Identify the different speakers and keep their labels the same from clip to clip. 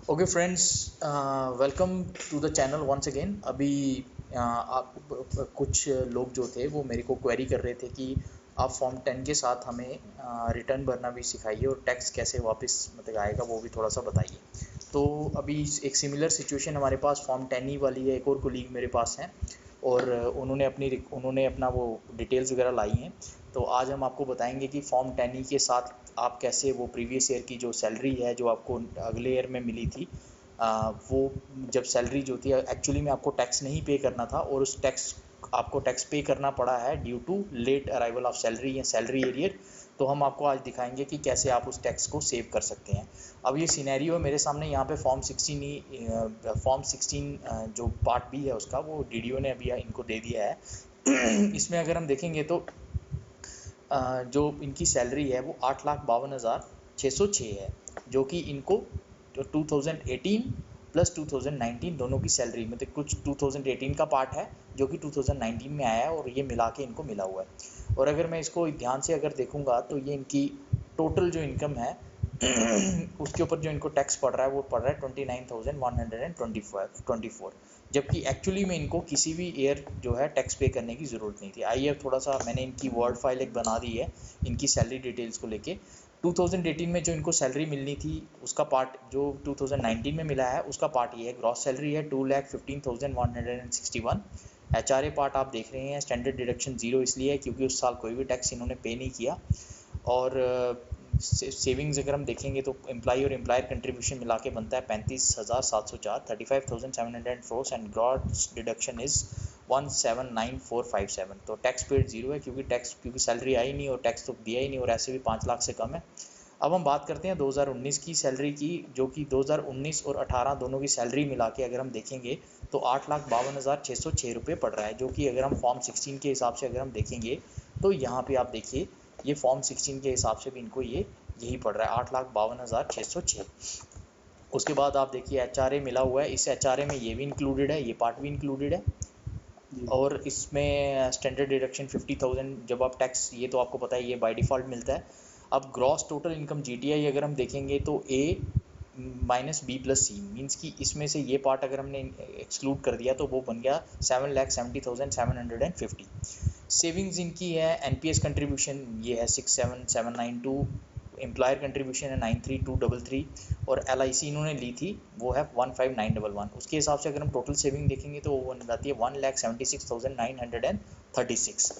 Speaker 1: Okay friends, welcome to the channel once again. अभी आप कुछ लोग जो थे वो मेरे को क्वेरी कर रहे थे कि आप फॉर्म 10 के साथ हमें रिटर्न भरना भी सिखाइए और टैक्स कैसे वापस मतलब आएगा वो भी थोड़ा सा बताइए। तो अभी एक सिमिलर सिचुएशन हमारे पास फॉर्म 10 ही वाली है। एक और कोलीग मेरे पास हैं और उन्होंने अपना वो डिटेल्स वगैरह लाई हैं। तो आज हम आपको बताएंगे कि फॉर्म 10 के साथ आप कैसे वो प्रीवियस ईयर की जो सैलरी है जो आपको अगले ईयर में मिली थी, वो जब सैलरी जो थी एक्चुअली में आपको टैक्स नहीं पे करना था और उस टैक्स आपको टैक्स पे करना पड़ा है due to late arrival of salary या सैलरी एरियर। तो हम आपको आज दिखाएंगे कि कैसे आप उस टैक्स को सेव कर सकते हैं। अब ये सिनेरियो है मेरे सामने यहाँ पे फॉर्म 16 जो पार्ट बी है उसका वो डीडीओ ने अभी इनको दे दिया है। इसमें अगर हम देखेंगे तो जो इनकी सैलरी है वो 8,52,606 है, जो कि इनको 2018 प्लस 2019 दोनों की सैलरी मतलब कुछ 2018 का पार्ट है जो कि 2019 में आया है और ये मिला के इनको मिला हुआ है। और अगर मैं इसको ध्यान से अगर देखूंगा तो ये इनकी टोटल जो इनकम है उसके ऊपर जो इनको टैक्स पड़ रहा है वो पड़ रहा है 29,124, जबकि एक्चुअली में इनको किसी भी ईयर जो है टैक्स पे करने की ज़रूरत नहीं थी। आइए अब थोड़ा सा मैंने इनकी वर्ड फाइल एक बना दी है इनकी सैलरी डिटेल्स को लेके। 2018 में जो इनको सैलरी मिलनी थी उसका पार्ट जो 2019 में मिला है उसका पार्ट ये है। ग्रॉस सैलरी है 2,15,161। एचआरए पार्ट आप देख रहे हैं स्टैंडर्ड डिडक्शन जीरो इसलिए है क्योंकि उस साल कोई भी टैक्स इन्होंने पे नहीं किया। और सेविंग्स अगर हम देखेंगे तो एम्प्लॉई और एम्प्लॉयर कंट्रीब्यूशन मिला के बनता है 35,704, 35,704 एंड ग्रॉस डिडक्शन इज 179,457। तो टैक्स पेड जीरो है क्योंकि सैलरी आई नहीं और टैक्स तो दिया ही नहीं और ऐसे भी 5 लाख से कम है। अब हम बात करते हैं 2019 की सैलरी की, जो कि 2019 और 18 दोनों की सैलरी मिला के अगर हम देखेंगे तो 8,52,606 रुपये पड़ रहा है, जो कि अगर हम फॉर्म 16 के हिसाब से अगर हम देखेंगे तो यहाँ पे आप देखिए ये फॉर्म 16 के हिसाब से भी इनको ये यही पड़ रहा है 8,52,606। उसके बाद आप देखिए एचआरए मिला हुआ है, इस एचआरए में ये भी इंक्लूडेड है, ये पार्ट भी इंक्लूडेड है। और इसमें स्टैंडर्ड डिडक्शन 50,000 जब आप टैक्स, ये तो आपको पता है ये बाय डिफ़ॉल्ट मिलता है। अब ग्रॉस टोटल इनकम जीटीआई अगर हम देखेंगे तो A minus B plus C means कि इसमें से ये पार्ट अगर हमने एक्सक्लूड कर दिया तो वो बन गया 7,70,750। सेविंग्स इनकी है एनपीएस कंट्रीब्यूशन ये है 67792, एम्प्लॉयर कंट्रीब्यूशन है 93233 और एलआईसी इन्होंने ली थी वो है 15911। उसके हिसाब से अगर हम टोटल सेविंग देखेंगे तो वो बन जाती है 1,76,936।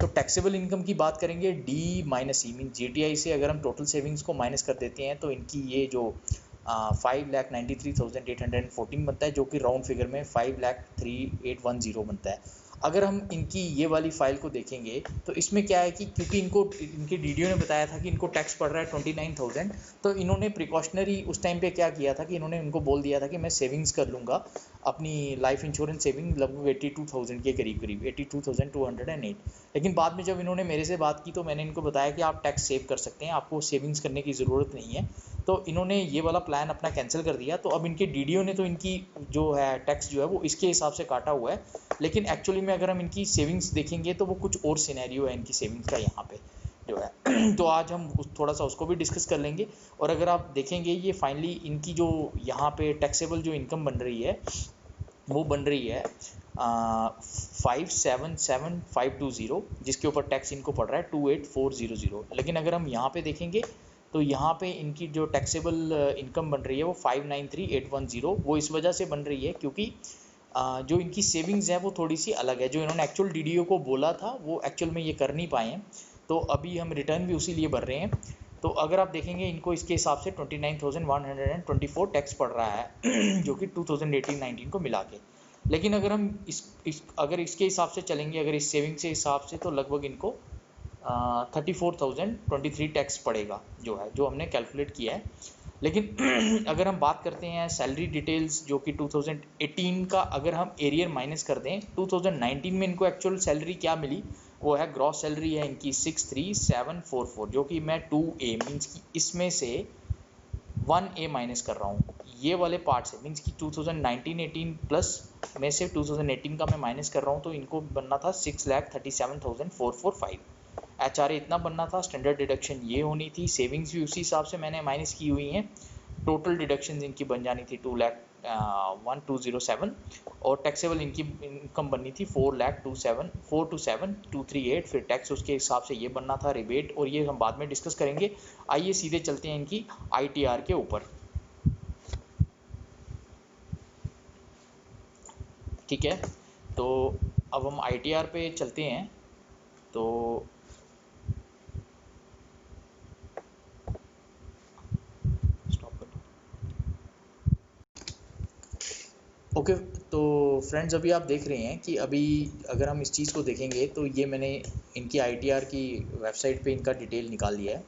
Speaker 1: तो टैक्सेबल इनकम की बात करेंगे डी माइनस सी मीन जीटीआई से अगर हम टोटल सेविंग्स को माइनस कर देते हैं तो इनकी ये जो 5,93,814 बनता है, जो कि राउंड फिगर में 5,03,810 बनता है। अगर हम इनकी ये वाली फाइल को देखेंगे तो इसमें क्या है कि क्योंकि इनके डीडीओ ने बताया था कि इनको टैक्स पड़ रहा है 29,000, तो इन्होंने प्रिकॉशनरी उस टाइम पे क्या किया था कि इन्होंने उनको बोल दिया था कि मैं सेविंग्स कर लूँगा अपनी लाइफ इंश्योरेंस सेविंग लगभग 82,000 के करीब 82,208। लेकिन बाद में जब इन्होंने मेरे से बात की तो मैंने इनको बताया कि आप टैक्स सेव कर सकते हैं, आपको सेविंग्स करने की ज़रूरत नहीं है। तो इन्होंने ये वाला प्लान अपना कैंसिल कर दिया। तो अब इनके डीडीओ ने तो इनकी जो है टैक्स जो है वो इसके हिसाब से काटा हुआ है, लेकिन एक्चुअली में अगर हम इनकी सेविंग्स देखेंगे तो वो कुछ और सिनेरियो है इनकी सेविंग्स का यहाँ पे जो है। तो आज हम थोड़ा सा उसको भी डिस्कस कर लेंगे। और अगर आप देखेंगे ये फाइनली इनकी जो यहाँ पे टैक्सेबल जो इनकम बन रही है वो बन रही है 577,520, जिसके ऊपर टैक्स इनको पड़ रहा है 28,400। लेकिन अगर हम यहाँ पे देखेंगे तो यहाँ पे इनकी जो टैक्सेबल इनकम बन रही है वो 593,810। वो इस वजह से बन रही है क्योंकि जो इनकी सेविंग्स है वो थोड़ी सी अलग है। जो इन्होंने एक्चुअल डीडीओ को बोला था वो एक्चुअल में ये कर नहीं पाए हैं, तो अभी हम रिटर्न भी उसी लिए भर रहे हैं। तो अगर आप देखेंगे इनको इसके हिसाब से 29,124 टैक्स पड़ रहा है जो कि 2018-19 को मिला के। लेकिन अगर हम अगर इसके हिसाब से चलेंगे, अगर इस सेविंग से हिसाब से, तो लगभग इनको 34,023 टैक्स पड़ेगा जो है, जो हमने कैलकुलेट किया है। लेकिन अगर हम बात करते हैं सैलरी डिटेल्स जो कि 2018 का अगर हम एरियर माइनस कर दें 2019 में इनको एक्चुअल सैलरी क्या मिली वो है, ग्रॉस सैलरी है इनकी 63,744, जो कि मैं 2A मीन्स कि इसमें से 1A माइनस कर रहा हूँ ये वाले पार्ट से, मीन्स कि 2019-18 प्लस में से 2018 का मैं माइनस कर रहा हूँ, तो इनको बनना था 6,37,445। एचआरए इतना बनना था, स्टैंडर्ड डिडक्शन ये होनी थी, सेविंग्स भी उसी हिसाब से मैंने माइनस की हुई हैं। टोटल डिडक्शन इनकी बन जानी थी 2,01,207 और टैक्सेबल इनकी इनकम बननी थी 4,27,238। फिर टैक्स उसके हिसाब से ये बनना था, रिबेट, और ये हम बाद में डिस्कस करेंगे। आइए सीधे चलते हैं इनकी ITR के ऊपर। ठीक है, तो अब हम ITR पे चलते हैं। तो ओके, तो फ्रेंड्स अभी आप देख रहे हैं कि अभी अगर हम इस चीज़ को देखेंगे तो ये मैंने इनकी ITR की वेबसाइट पे इनका डिटेल निकाल लिया है।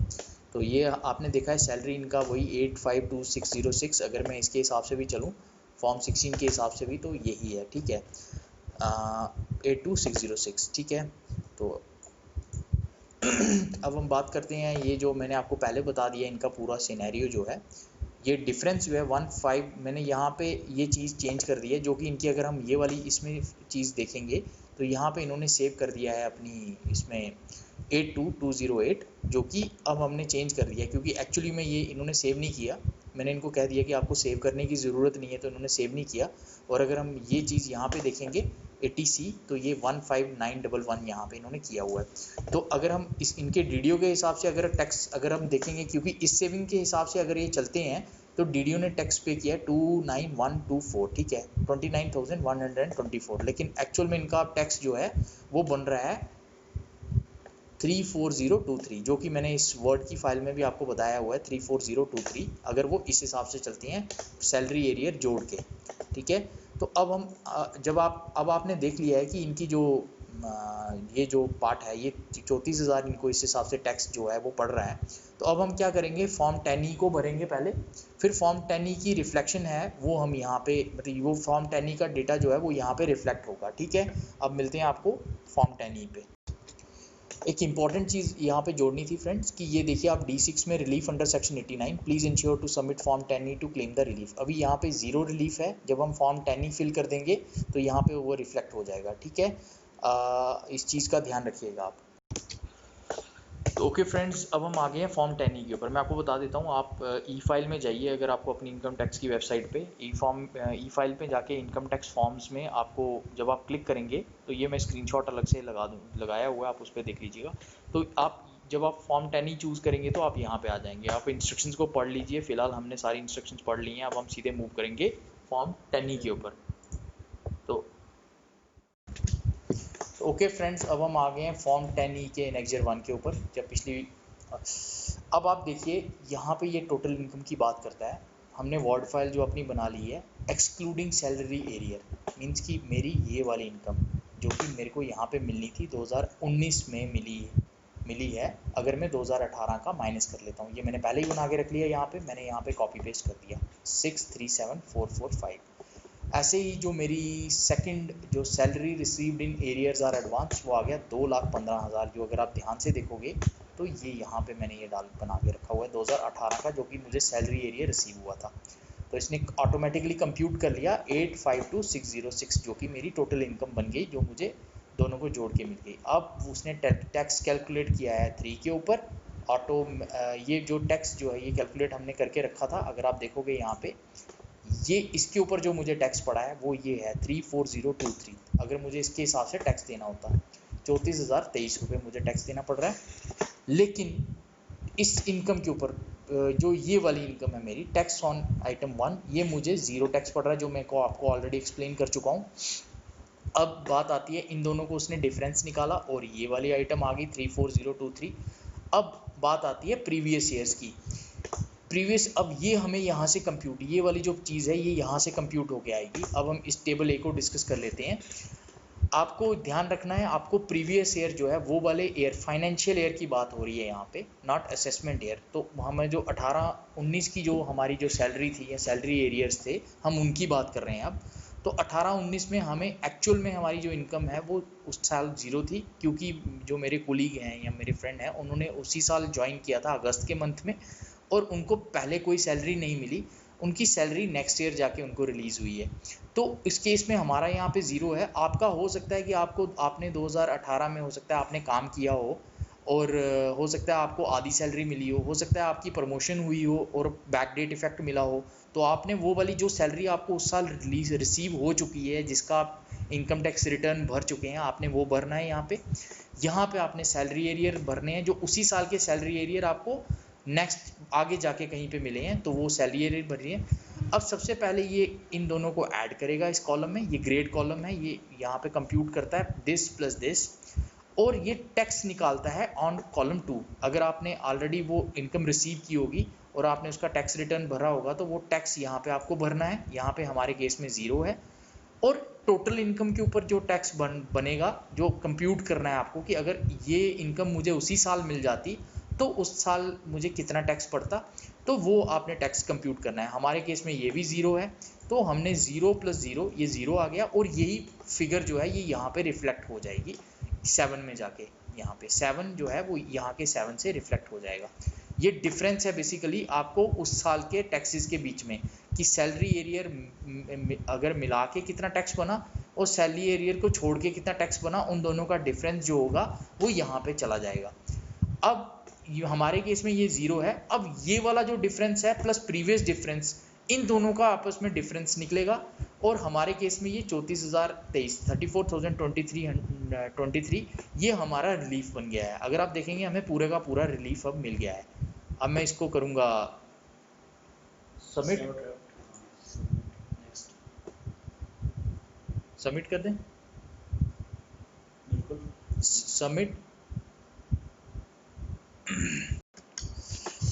Speaker 1: तो ये आपने देखा है सैलरी इनका वही 852,606। अगर मैं इसके हिसाब से भी चलूँ, फॉर्म 16 के हिसाब से भी, तो यही है। ठीक है, 82606। ठीक है, तो अब हम बात करते हैं, ये जो मैंने आपको पहले बता दिया इनका पूरा सिनेरियो जो है, ये डिफरेंस जो है 15 मैंने यहाँ पे ये चीज़ चेंज कर दी है, जो कि इनकी अगर हम ये वाली इसमें चीज़ देखेंगे तो यहाँ पे इन्होंने सेव कर दिया है अपनी इसमें 82208, जो कि अब हमने चेंज कर दिया क्योंकि एक्चुअली में ये इन्होंने सेव नहीं किया। मैंने इनको कह दिया कि आपको सेव करने की ज़रूरत नहीं है, तो इन्होंने सेव नहीं किया। और अगर हम ये चीज़ यहाँ पे देखेंगे 80C, तो ये 15911 यहाँ पे इन्होंने किया हुआ है। तो अगर हम इस इनके DDO के हिसाब से अगर टैक्स अगर हम देखेंगे, क्योंकि इस सेविंग के हिसाब से अगर ये चलते हैं तो DDO ने टैक्स पे किया 29124। ठीक है, 29,124, लेकिन एक्चुअल में इनका टैक्स जो है वो बन रहा है 34023, जो कि मैंने इस वर्ड की फाइल में भी आपको बताया हुआ है 34023, अगर वो इस हिसाब से चलती हैं सैलरी एरियर जोड़ के। ठीक है, तो अब हम जब अब आपने देख लिया है कि इनकी जो ये जो पार्ट है ये 34,000 इनको इस हिसाब से टैक्स जो है वो पड़ रहा है। तो अब हम क्या करेंगे, फॉर्म 10E को भरेंगे पहले, फिर फॉर्म 10E की रिफ्लेक्शन है वो हम यहाँ पे, मतलब वो फॉर्म 10E का डेटा जो है वो यहाँ पे रिफ्लेक्ट होगा। ठीक है, अब मिलते हैं आपको फॉर्म 10E पे। एक इंपॉर्टेंट चीज़ यहाँ पे जोड़नी थी फ्रेंड्स कि ये देखिए आप D6 में relief under section 89, please ensure to submit form 10E to claim the relief. अभी यहाँ पे जीरो रिलीफ है, जब हम फॉर्म 10E फिल कर देंगे तो यहाँ पे वो रिफ्लेक्ट हो जाएगा। ठीक है, इस चीज़ का ध्यान रखिएगा आप। तो ओके फ्रेंड्स, अब हम आ गए हैं फॉर्म 10E के ऊपर। मैं आपको बता देता हूँ, आप ई फाइल में जाइए, अगर आपको अपनी इनकम टैक्स की वेबसाइट पे ई फाइल पे जाके इनकम टैक्स फॉर्म्स में आपको जब आप क्लिक करेंगे तो ये मैं स्क्रीनशॉट अलग से लगाया हुआ है, आप उस पर देख लीजिएगा। तो आप जब आप फॉर्म 10E चूज़ करेंगे तो आप यहाँ पे आ जाएंगे, आप इंस्ट्रक्शंस को पढ़ लीजिए। फिलहाल हमने सारी इंस्ट्रक्शंस पढ़ ली हैं, अब हम सीधे मूव करेंगे फॉर्म 10E के ऊपर। तो ओके फ्रेंड्स, अब हम आ गए हैं फॉर्म 10E के एनेक्जर 1 के ऊपर। जब पिछली अब आप देखिए यहाँ पे ये टोटल इनकम की बात करता है। हमने वर्ड फाइल जो अपनी बना ली है एक्सक्लूडिंग सैलरी एरियर, मीन्स कि मेरी ये वाली इनकम जो कि मेरे को यहाँ पे मिलनी थी 2019 में मिली है, अगर मैं 2018 का माइनस कर लेता हूँ, ये मैंने पहले ही बना के रख लिया, यहाँ पे मैंने यहाँ पे कॉपी पेस्ट कर दिया 637,445। ऐसे ही जो मेरी सेकंड जो salary received in arrears or advance वो आ गया 2,15,000, जो अगर आप ध्यान से देखोगे तो ये यहाँ पे मैंने ये डाल बना के रखा हुआ है 2018 का, जो कि मुझे सैलरी एरियर रिसीव हुआ था। तो इसने ऑटोमेटिकली कंप्यूट कर लिया 852,606, जो कि मेरी टोटल इनकम बन गई, जो मुझे दोनों को जोड़ के मिल गई। अब उसने टैक्स कैलकुलेट किया है 3 के ऊपर ऑटो। ये जो टैक्स जो है ये कैलकुलेट हमने करके रखा था, अगर आप देखोगे यहाँ पे ये इसके ऊपर जो मुझे टैक्स पड़ा है वो ये है 34023। अगर मुझे इसके हिसाब से टैक्स देना होता है 34,023 रुपये मुझे टैक्स देना पड़ रहा है। लेकिन इस इनकम के ऊपर जो ये वाली इनकम है मेरी टैक्स ऑन आइटम 1, ये मुझे ज़ीरो टैक्स पड़ रहा है, जो मैं को आपको ऑलरेडी एक्सप्लेन कर चुका हूँ। अब बात आती है इन दोनों को उसने डिफरेंस निकाला और ये वाली आइटम आ गई 34023। अब बात आती है प्रीवियस ईयर्स की। प्रीवियस अब ये हमें यहाँ से कंप्यूट, ये वाली जो चीज़ है ये यहाँ से कंप्यूट होके आएगी। अब हम इस टेबल ए को डिस्कस कर लेते हैं। आपको ध्यान रखना है, आपको प्रीवियस ईयर जो है वो वाले ईयर फाइनेंशियल ईयर की बात हो रही है यहाँ पे, नॉट असेसमेंट ईयर। तो हमें जो 18-19 की जो हमारी जो सैलरी थी या सैलरी एरियर्स थे हम उनकी बात कर रहे हैं अब। तो 18-19 में हमें एक्चुअल में हमारी जो इनकम है वो उस साल ज़ीरो थी, क्योंकि जो मेरे कोलीग हैं या मेरे फ्रेंड हैं उन्होंने उसी साल ज्वाइन किया था अगस्त के मंथ में, और उनको पहले कोई सैलरी नहीं मिली, उनकी सैलरी नेक्स्ट ईयर जाके उनको रिलीज़ हुई है। तो इस केस में हमारा यहाँ पे ज़ीरो है। आपका हो सकता है कि आपने 2018 में हो सकता है आपने काम किया हो और हो सकता है आपको आधी सैलरी मिली हो सकता है आपकी प्रमोशन हुई हो और बैकडेट इफेक्ट मिला हो, तो आपने वो वाली जो सैलरी आपको उस साल रिलीज रिसीव हो चुकी है, जिसका आप इनकम टैक्स रिटर्न भर चुके हैं, आपने वो भरना है यहाँ पे। यहाँ पे आपने सैलरी एरियर भरने हैं जो उसी साल के सैलरी एरियर आपको नेक्स्ट आगे जाके कहीं पे मिले हैं, तो वो सैलरी एरियर भरिए। अब सबसे पहले ये इन दोनों को ऐड करेगा इस कॉलम में, ये ग्रेड कॉलम है, ये यहाँ पे कंप्यूट करता है दिस प्लस दिस, और ये टैक्स निकालता है ऑन कॉलम 2। अगर आपने ऑलरेडी वो इनकम रिसीव की होगी और आपने उसका टैक्स रिटर्न भरा होगा, तो वो टैक्स यहाँ पे आपको भरना है। यहाँ पे हमारे केस में 0 है। और टोटल इनकम के ऊपर जो टैक्स बनेगा, जो कंप्यूट करना है आपको कि अगर ये इनकम मुझे उसी साल मिल जाती तो उस साल मुझे कितना टैक्स पड़ता, तो वो आपने टैक्स कंप्यूट करना है। हमारे केस में ये भी 0 है, तो हमने 0 + 0, ये 0 आ गया, और यही फिगर जो है ये यहाँ पे रिफ्लेक्ट हो जाएगी 7 में जाके। यहाँ पे 7 जो है वो यहाँ के 7 से रिफ्लेक्ट हो जाएगा। ये डिफरेंस है बेसिकली आपको उस साल के टैक्सेस के बीच में, कि सैलरी एरियर अगर मिला के कितना टैक्स बना और सैलरी एरियर को छोड़ के कितना टैक्स बना, उन दोनों का डिफरेंस जो होगा वो यहाँ पे चला जाएगा। अब हमारे केस में ये 0 है। अब ये वाला जो डिफरेंस है प्लस प्रीवियस डिफरेंस, इन दोनों का आपस में डिफरेंस निकलेगा, और हमारे केस में ये 34,023 34,023 ये हमारा रिलीफ बन गया है। अगर आप देखेंगे हमें पूरे का पूरा रिलीफ अब मिल गया है। अब मैं इसको करूँगा सबमिट, सबमिट कर दें, सबमिट।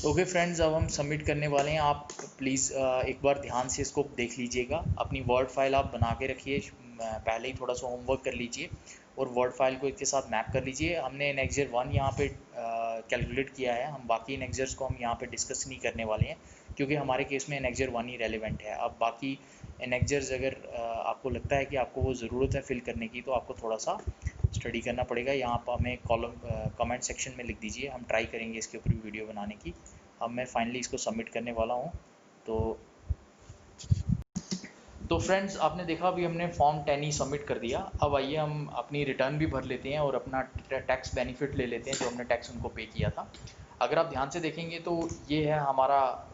Speaker 1: ओके फ्रेंड्स, अब हम सबमिट करने वाले हैं। आप प्लीज़ एक बार ध्यान से इसको देख लीजिएगा। अपनी वर्ड फाइल आप बना के रखिए, पहले ही थोड़ा सा होमवर्क कर लीजिए और वर्ड फाइल को इसके साथ मैप कर लीजिए। हमने एनेक्जर 1 यहाँ पे कैलकुलेट किया है, हम बाकी एनेक्जर्स को हम यहाँ पे डिस्कस नहीं करने वाले हैं, क्योंकि हमारे केस में एनेक्जर 1 ही रेलिवेंट है। अब बाकी एनेक्जर्स अगर आपको लगता है कि आपको वो ज़रूरत है फिल करने की, तो आपको थोड़ा सा स्टडी करना पड़ेगा। यहाँ पर हमें कॉलम कमेंट सेक्शन में लिख दीजिए, हम ट्राई करेंगे इसके ऊपर वीडियो बनाने की। अब मैं फाइनली इसको सबमिट करने वाला हूँ। तो फ्रेंड्स, आपने देखा अभी हमने फॉर्म 10 ही सबमिट कर दिया। अब आइए हम अपनी रिटर्न भी भर लेते हैं और अपना टैक्स बेनिफिट ले लेते हैं जो हमने टैक्स उनको पे किया था। अगर आप ध्यान से देखेंगे तो ये है हमारा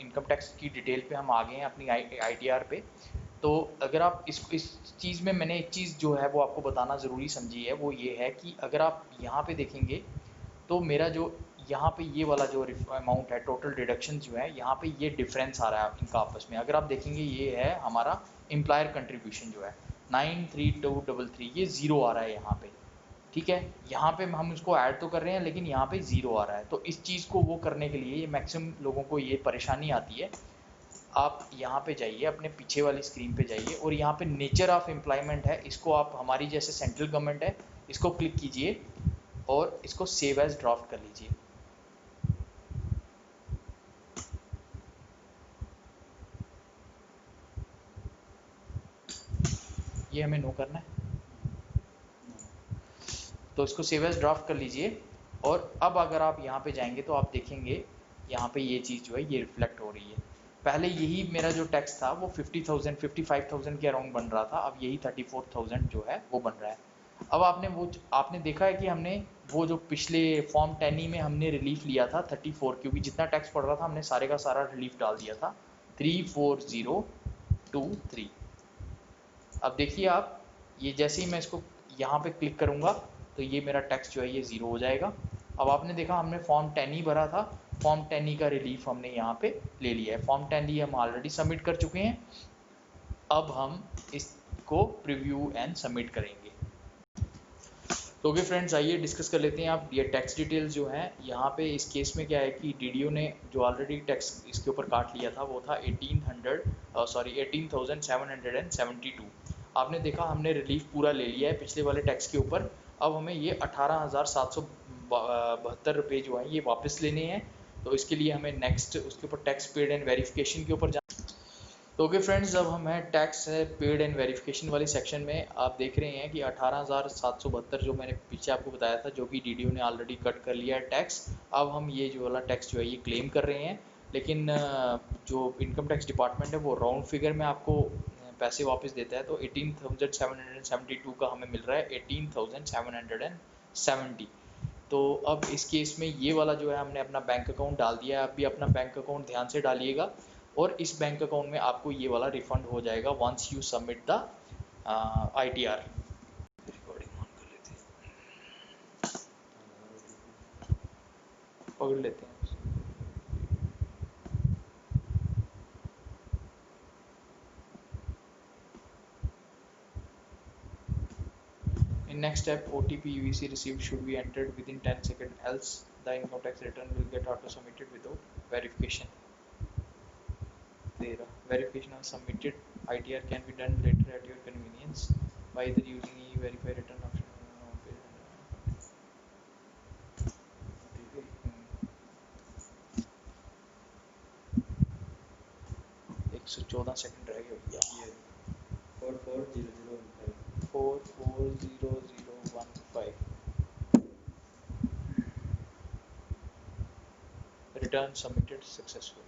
Speaker 1: इनकम टैक्स की डिटेल पे हम आ गए हैं अपनी ITR पे। तो अगर आप इस चीज़ में मैंने एक चीज़ जो है वो आपको बताना ज़रूरी समझी है, वो ये है कि अगर आप यहाँ पे देखेंगे तो मेरा जो यहाँ पे ये वाला जो अमाउंट है, टोटल डिडक्शन जो है, यहाँ पे ये डिफरेंस आ रहा है इनका आपस में। अगर आप देखेंगे ये है हमारा एम्प्लॉयर कंट्रीब्यूशन जो है 93233, ये 0 आ रहा है यहाँ पे। ठीक है, यहाँ पे हम इसको ऐड तो कर रहे हैं लेकिन यहाँ पे 0 आ रहा है। तो इस चीज़ को वो करने के लिए ये मैक्सिमम लोगों को ये परेशानी आती है। आप यहाँ पे जाइए, अपने पीछे वाली स्क्रीन पे जाइए और यहाँ पे नेचर ऑफ एम्प्लॉयमेंट है, इसको आप हमारी जैसे सेंट्रल गवर्नमेंट है, इसको क्लिक कीजिए और इसको सेव एज ड्राफ्ट कर लीजिए। ये हमें नो करना है, तो इसको सेव एज ड्राफ्ट कर लीजिए। और अब अगर आप यहाँ पे जाएंगे तो आप देखेंगे यहाँ पे ये चीज़ जो है ये रिफ्लेक्ट हो रही है। पहले यही मेरा जो टैक्स था वो 50,000 55,000 के अराउंड बन रहा था, अब यही 34,000 जो है वो बन रहा है। अब आपने देखा है कि हमने वो जो पिछले फॉर्म 10 में हमने रिलीफ लिया था 34, क्योंकि जितना टैक्स पड़ रहा था हमने सारे का सारा रिलीफ डाल दिया था 34023। अब देखिए आप, ये जैसे ही मैं इसको यहाँ पे क्लिक करूँगा तो ये मेरा टैक्स जो है ये 0 हो जाएगा। अब आपने देखा हमने फॉर्म 10 ही भरा था, फॉर्म 10 ही का रिलीफ हमने यहाँ पे ले लिया है। फॉर्म 10 ही हम ऑलरेडी सबमिट कर चुके हैं। अब हम इसको प्रीव्यू एंड सबमिट करेंगे। तो ओके फ्रेंड्स, आइए डिस्कस कर लेते हैं। आप ये टैक्स डिटेल्स जो हैं यहाँ पे, इस केस में क्या है कि DDO ने जो ऑलरेडी टैक्स इसके ऊपर काट लिया था वो था 18,772। आपने देखा हमने रिलीफ पूरा ले लिया है पिछले वाले टैक्स के ऊपर। अब हमें ये 18,772 रुपये जो है ये वापस लेने हैं। तो इसके लिए हमें नेक्स्ट उसके ऊपर टैक्स पेड एंड वेरिफिकेशन के ऊपर तो ओके फ्रेंड्स, अब हम हैं टैक्स है पेड एंड वेरिफिकेशन वाली सेक्शन में। आप देख रहे हैं कि 18,772 जो मैंने पीछे आपको बताया था, जो कि DDO ने ऑलरेडी कट कर लिया है टैक्स। अब हम ये जो वाला टैक्स जो है ये क्लेम कर रहे हैं, लेकिन जो इनकम टैक्स डिपार्टमेंट है वो राउंड फिगर में आपको पैसे वापस देता है। तो 18,772 का हमें मिल रहा है 18,770। तो अब इस केस में ये वाला जो है हमने अपना बैंक अकाउंट डाल दिया है। आप भी अपना बैंक अकाउंट ध्यान से डालिएगा और इस बैंक अकाउंट में आपको ये वाला रिफंड हो जाएगा once you submit the ITR। Recording on कर लेते हैं, पकड़ लेते हैं। In next step, OTP UEC received should be entered within 10 seconds, else the income tax return will get auto submitted without verification. There, verification of submitted ITR can be done later at your convenience by either using e-verify return option. 114 second रह गए भैया। 440015 return submitted successful.